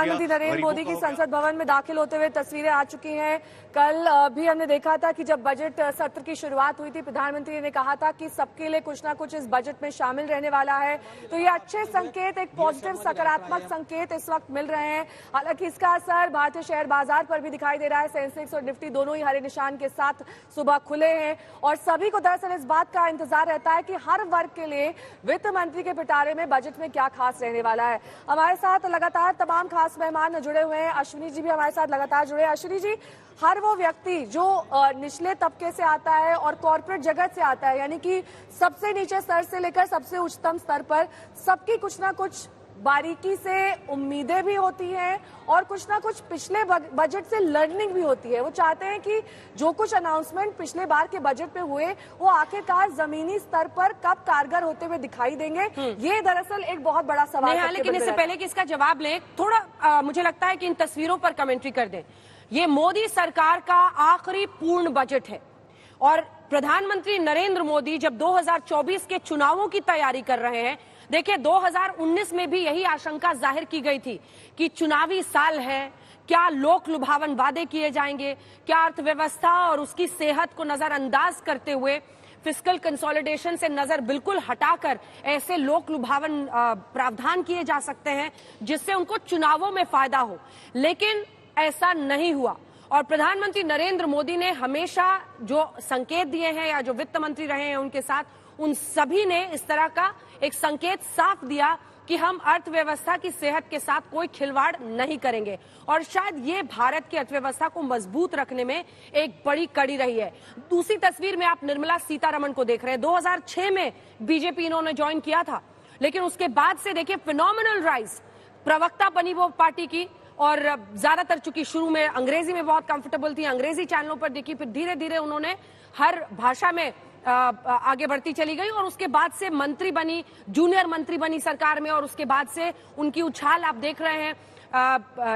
प्रधानमंत्री नरेंद्र मोदी की संसद भवन में दाखिल होते हुए तस्वीरें आ चुकी हैं। कल भी हमने देखा था कि जब बजट सत्र की शुरुआत हुई थी, प्रधानमंत्री ने कहा था कि सबके लिए कुछ ना कुछ इस बजट में शामिल रहने वाला है। तो ये अच्छे संकेत, एक पॉजिटिव सकारात्मक संकेत इस वक्त मिल रहे हैं। हालांकि इसका असर भारतीय शेयर बाजार पर भी दिखाई दे रहा है। सेंसेक्स और निफ्टी दोनों ही हरे निशान के साथ सुबह खुले हैं और सभी को दरअसल इस बात का इंतजार रहता है कि हर वर्ग के लिए वित्त मंत्री के पिटारे में बजट में क्या खास रहने वाला है। हमारे साथ लगातार तमाम खास मेहमान जुड़े हुए हैं। अश्विनी जी भी हमारे साथ लगातार जुड़े हैं। अश्विनी जी, हर वो व्यक्ति जो निचले तबके से आता है और कॉर्पोरेट जगत से आता है, यानी कि सबसे नीचे स्तर से लेकर सबसे उच्चतम स्तर पर, सबकी कुछ ना कुछ बारीकी से उम्मीदें भी होती हैं और कुछ ना कुछ पिछले बजट से लर्निंग भी होती है। वो चाहते हैं कि जो कुछ अनाउंसमेंट पिछले बार के बजट में हुए वो आखिरकार जमीनी स्तर पर कब कारगर होते हुए दिखाई देंगे। ये दरअसल एक बहुत बड़ा सवाल है। लेकिन इससे पहले कि इसका जवाब लें, थोड़ा मुझे लगता है कि इन तस्वीरों पर कमेंट्री कर दें। ये मोदी सरकार का आखिरी पूर्ण बजट है और प्रधानमंत्री नरेंद्र मोदी जब 2024 के चुनावों की तैयारी कर रहे हैं, देखिए 2019 में भी यही आशंका जाहिर की गई थी कि चुनावी साल है, क्या लोक लुभावन वादे किए जाएंगे, क्या अर्थव्यवस्था और उसकी सेहत को नजरअंदाज करते हुए फिस्कल कंसोलिडेशन से नजर बिल्कुल हटाकर ऐसे लोक लुभावन प्रावधान किए जा सकते हैं जिससे उनको चुनावों में फायदा हो। लेकिन ऐसा नहीं हुआ और प्रधानमंत्री नरेंद्र मोदी ने हमेशा जो संकेत दिए हैं या जो वित्त मंत्री रहे हैं उनके साथ, उन सभी ने इस तरह का एक संकेत साफ दिया कि हम अर्थव्यवस्था की सेहत के साथ कोई खिलवाड़ नहीं करेंगे और शायद ये भारत की अर्थव्यवस्था को मजबूत रखने में एक बड़ी कड़ी रही है। दूसरी तस्वीर में आप निर्मला सीतारमण को देख रहे हैं। 2006 में बीजेपी इन्होंने ज्वाइन किया था, लेकिन उसके बाद से देखिए फिनोमिनल राइज, प्रवक्ता बनी वो पार्टी की और ज्यादातर चूंकि शुरू में अंग्रेजी में बहुत कंफर्टेबल थी, अंग्रेजी चैनलों पर देखी, फिर धीरे धीरे उन्होंने हर भाषा में आगे बढ़ती चली गई और उसके बाद से मंत्री बनी, जूनियर मंत्री बनी सरकार में और उसके बाद से उनकी उछाल आप देख रहे हैं।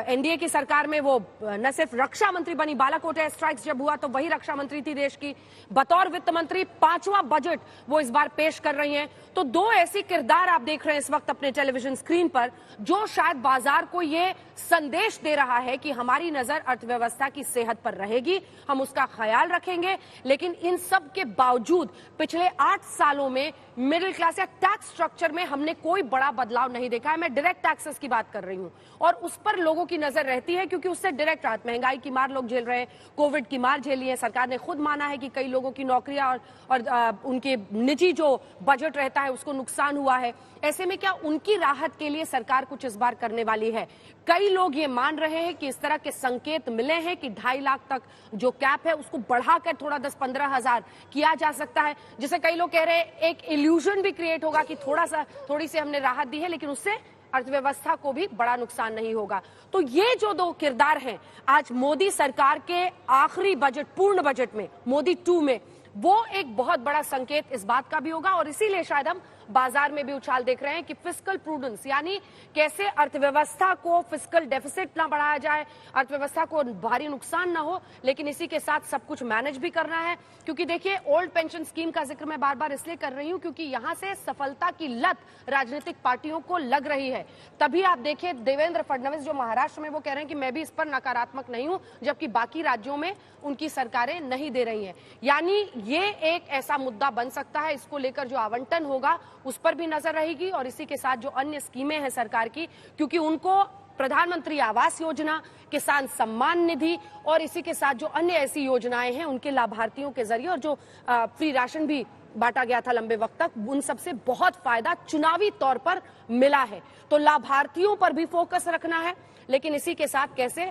एनडीए की सरकार में वो न सिर्फ रक्षा मंत्री बनी, बालाकोट एयर स्ट्राइक्स जब हुआ तो वही रक्षा मंत्री थी देश की, बतौर वित्त मंत्री 5वां बजट वो इस बार पेश कर रही हैं। तो दो ऐसी किरदार आप देख रहे हैं इस वक्त अपने टेलीविजन स्क्रीन पर जो शायद बाजार को ये संदेश दे रहा है कि हमारी नजर अर्थव्यवस्था की सेहत पर रहेगी, हम उसका ख्याल रखेंगे। लेकिन इन सब के बावजूद पिछले 8 सालों में मिडिल क्लास या टैक्स स्ट्रक्चर में हमने कोई बड़ा बदलाव नहीं देखा है। मैं डायरेक्ट टैक्सेस की बात कर रही हूं और उस पर लोगों की नजर रहती है क्योंकि उससे डायरेक्ट राहत, महंगाई की मार लोग झेल रहे हैं, कोविड की मार झेली है। सरकार ने खुद माना है कि कई लोगों की नौकरियां और उनके निजी जो बजट रहता है उसको नुकसान हुआ है। ऐसे में क्या उनकी राहत के लिए सरकार कुछ इस बार करने वाली है? कई लोग ये मान रहे हैं कि इस तरह के संकेत मिले हैं कि 2.5 लाख तक जो कैप है उसको बढ़ाकर थोड़ा 10-15 हजार किया जा सकता है, जिसे कई लोग कह रहे हैं एक इल्यूजन भी क्रिएट होगा कि थोड़ी सी हमने राहत दी है लेकिन उससे अर्थव्यवस्था को भी बड़ा नुकसान नहीं होगा। तो ये जो दो किरदार हैं आज मोदी सरकार के आखिरी बजट, पूर्ण बजट में, मोदी 2 में, वो एक बहुत बड़ा संकेत इस बात का भी होगा और इसीलिए शायद हम बाजार में भी उछाल देख रहे हैं कि फिस्कल प्रूडेंस, यानी कैसे अर्थव्यवस्था को फिस्कल डेफिसिट ना बढ़ाया जाए, अर्थव्यवस्था को भारी नुकसान ना हो, लेकिन इसी के साथ सब कुछ मैनेज भी करना है। क्योंकि देखिए ओल्ड पेंशन स्कीम का जिक्र मैं बार बार इसलिए कर रही हूं क्योंकि यहां से सफलता की लत राजनीतिक पार्टियों को लग रही है। तभी आप देखिए देवेंद्र फडणवीस जो महाराष्ट्र में, वो कह रहे हैं कि मैं भी इस पर नकारात्मक नहीं हूं, जबकि बाकी राज्यों में उनकी सरकारें नहीं दे रही हैं। यानी ये एक ऐसा मुद्दा बन सकता है, इसको लेकर जो आवंटन होगा उस पर भी नजर रहेगी और इसी के साथ जो अन्य स्कीमें हैं सरकार की, क्योंकि उनको प्रधानमंत्री आवास योजना, किसान सम्मान निधि और इसी के साथ जो अन्य ऐसी योजनाएं हैं उनके लाभार्थियों के जरिए और जो फ्री राशन भी बांटा गया था लंबे वक्त तक, उन सबसे बहुत फायदा चुनावी तौर पर मिला है। तो लाभार्थियों पर भी फोकस रखना है, लेकिन इसी के साथ कैसे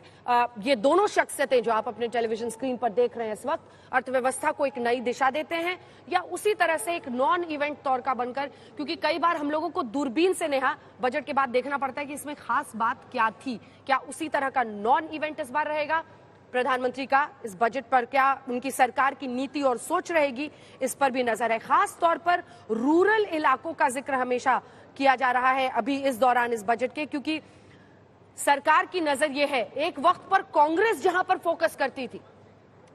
ये दोनों शख्सियतें जो आप अपने टेलीविजन स्क्रीन पर देख रहे हैं इस वक्त, अर्थव्यवस्था को एक नई दिशा देते हैं या उसी तरह से एक नॉन इवेंट तौर का बनकर, क्योंकि कई बार हम लोगों को दूरबीन से नेहा बजट के बाद देखना पड़ता है कि इसमें खास बात क्या थी, क्या उसी तरह का नॉन इवेंट इस बार रहेगा प्रधानमंत्री का इस बजट पर, क्या उनकी सरकार की नीति और सोच रहेगी, इस पर भी नजर है। खास तौर पर रूरल इलाकों का जिक्र हमेशा किया जा रहा है अभी इस दौरान इस बजट के, क्योंकि सरकार की नजर यह है, एक वक्त पर कांग्रेस जहां पर फोकस करती थी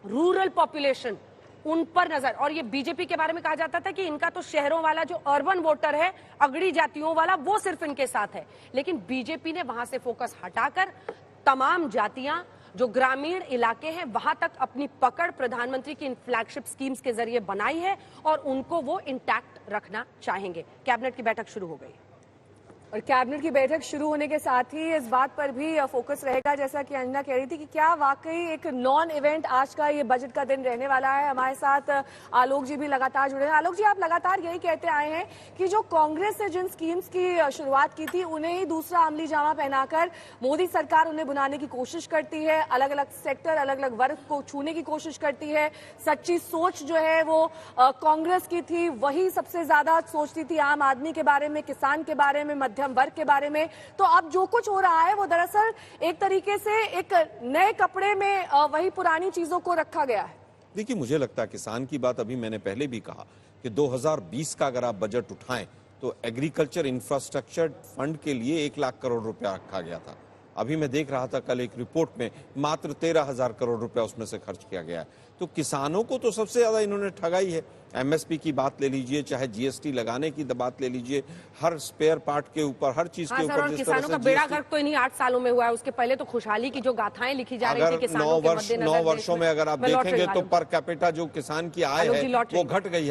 रूरल पॉपुलेशन, उन पर नजर। और ये बीजेपी के बारे में कहा जाता था कि इनका तो शहरों वाला जो अर्बन वोटर है, अगड़ी जातियों वाला, वो सिर्फ इनके साथ है। लेकिन बीजेपी ने वहां से फोकस हटाकर तमाम जातियां जो ग्रामीण इलाके हैं वहां तक अपनी पकड़ प्रधानमंत्री की इन फ्लैगशिप स्कीम्स के जरिए बनाई है और उनको वो इंटैक्ट रखना चाहेंगे। कैबिनेट की बैठक शुरू हो गई और कैबिनेट की बैठक शुरू होने के साथ ही इस बात पर भी फोकस रहेगा, जैसा कि अंजना कह रही थी, कि क्या वाकई एक नॉन इवेंट आज का ये बजट का दिन रहने वाला है। हमारे साथ आलोक जी भी लगातार जुड़े हैं। आलोक जी, आप लगातार यही कहते आए हैं कि जो कांग्रेस ने जिन स्कीम्स की शुरुआत की थी उन्हें ही दूसरा अमली जामा पहनाकर मोदी सरकार उन्हें बुनाने की कोशिश करती है, अलग अलग सेक्टर, अलग अलग वर्ग को छूने की कोशिश करती है। सच्ची सोच जो है वो कांग्रेस की थी, वही सबसे ज्यादा सोचती थी आम आदमी के बारे में, किसान के बारे में, मध्यम वर्ग के बारे में। तो अब जो कुछ हो रहा है वो दरअसल एक तरीके से एक नए कपड़े में वही पुरानी चीजों को रखा गया है। देखिए, मुझे लगता है किसान की बात अभी मैंने पहले भी कहा कि 2020 का अगर आप बजट उठाएं तो एग्रीकल्चर इंफ्रास्ट्रक्चर फंड के लिए 1 लाख करोड़ रुपया रखा गया था। अभी मैं देख रहा था कल एक रिपोर्ट में मात्र 13,000 करोड़ रुपया उसमें से खर्च किया गया है। तो किसानों को तो सबसे ज्यादा इन्होंने ठगाई है। एमएसपी की बात ले लीजिए, चाहे जीएसटी लगाने की बात ले लीजिए, हर स्पेयर पार्ट के ऊपर, हर चीज के ऊपर। किसानों का बेड़ा गर्क तो इन्हीं 8 सालों में हुआ है। उसके पहले तो खुशहाली की जो गाथाएं लिखी जा रही थी किसानों के मद्देनजर, 9 वर्षों में अगर आप देखेंगे तो पर कैपिटा जो किसान की आय है वो घट गई है।